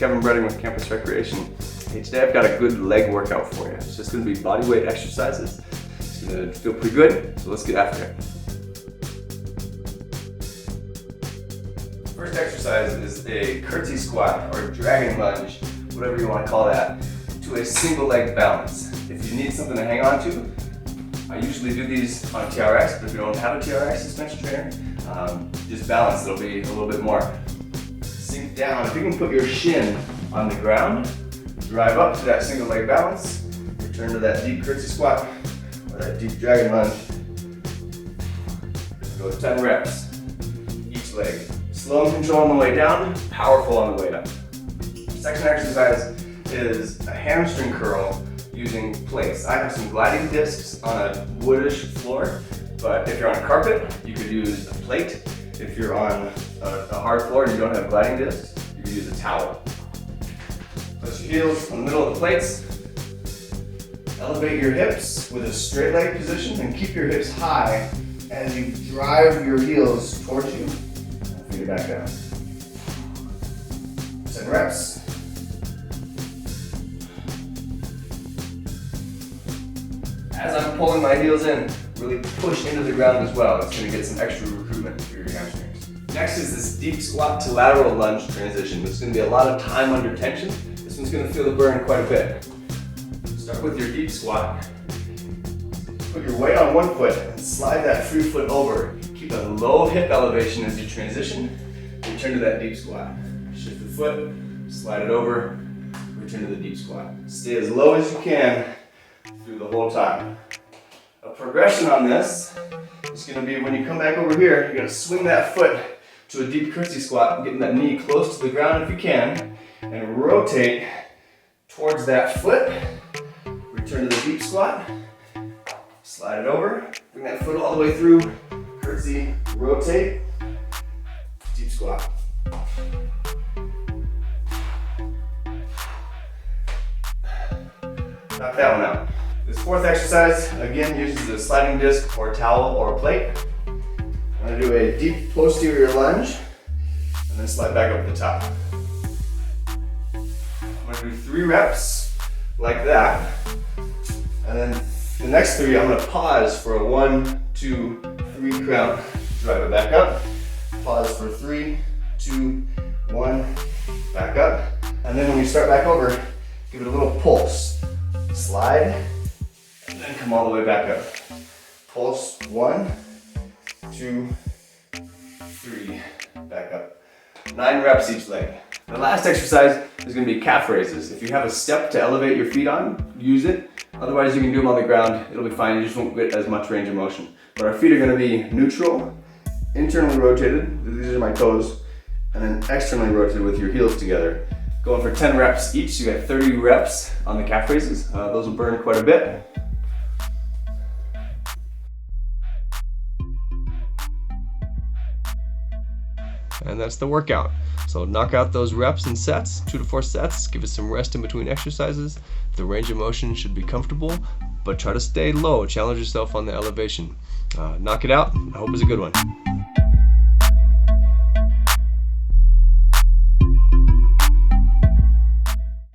Kevin Bredding with Campus Recreation. Hey, today I've got a good leg workout for you. It's just going to be body weight exercises. It's going to feel pretty good, so let's get after it. First exercise is a Curtsie squat or dragon lunge, whatever you want to call that, to a single leg balance. If you need something to hang on to, I usually do these on a TRX, but if you don't have a TRX suspension trainer, just balance, it'll be a little bit more. Sink down. If you can put your shin on the ground, drive up to that single leg balance, return to that deep Curtsie squat or that deep dragon lunge. Go 10 reps each leg. Slow and control on the way down, powerful on the way up. Second exercise is a hamstring curl using plates. I have some gliding discs on a woodish floor, but if you're on a carpet, you could use a plate. If you're on a hard floor and you don't have gliding discs, you could use a towel. Place your heels in the middle of the plates. Elevate your hips with a straight leg position and keep your hips high as you drive your heels towards you. Feed it back down. 10 reps. As I'm pulling my heels in, really push into the ground as well. It's going to get some extra recruitment for your hamstrings. Next is this deep squat to lateral lunge transition. This is going to be a lot of time under tension. This one's going to feel the burn quite a bit. Start with your deep squat. Put your weight on one foot and slide that free foot over. Keep a low hip elevation as you transition. Return to that deep squat. Shift the foot, slide it over, return to the deep squat. Stay as low as you can through the whole time. A progression on this is going to be when you come back over here, you're going to swing that foot to a deep Curtsie squat, getting that knee close to the ground if you can, and rotate towards that foot. Return to the deep squat, slide it over, bring that foot all the way through, Curtsie, rotate, deep squat. Knock that one out. This fourth exercise, again, uses a sliding disc or a towel or a plate. I'm going to do a deep posterior lunge and then slide back up the top. I'm going to do 3 reps like that. And then the next 3, I'm going to pause for a 1, 2, 3 count. Drive it back up. Pause for 3, 2, 1, back up. And then when you start back over, give it a little pulse. Slide, and then come all the way back up. Pulse, 1, 2, 3, back up. 9 reps each leg. The last exercise is going to be calf raises. If you have a step to elevate your feet on, use it. Otherwise, you can do them on the ground. It'll be fine. You just won't get as much range of motion. But our feet are going to be neutral, internally rotated. These are my toes. And then externally rotated with your heels together. Going for 10 reps each, so you got 30 reps on the calf raises. Those will burn quite a bit. And that's the workout. So knock out those reps and sets, 2 to 4 sets. Give it some rest in between exercises. The range of motion should be comfortable, but try to stay low. Challenge yourself on the elevation. Knock it out. I hope it's a good one.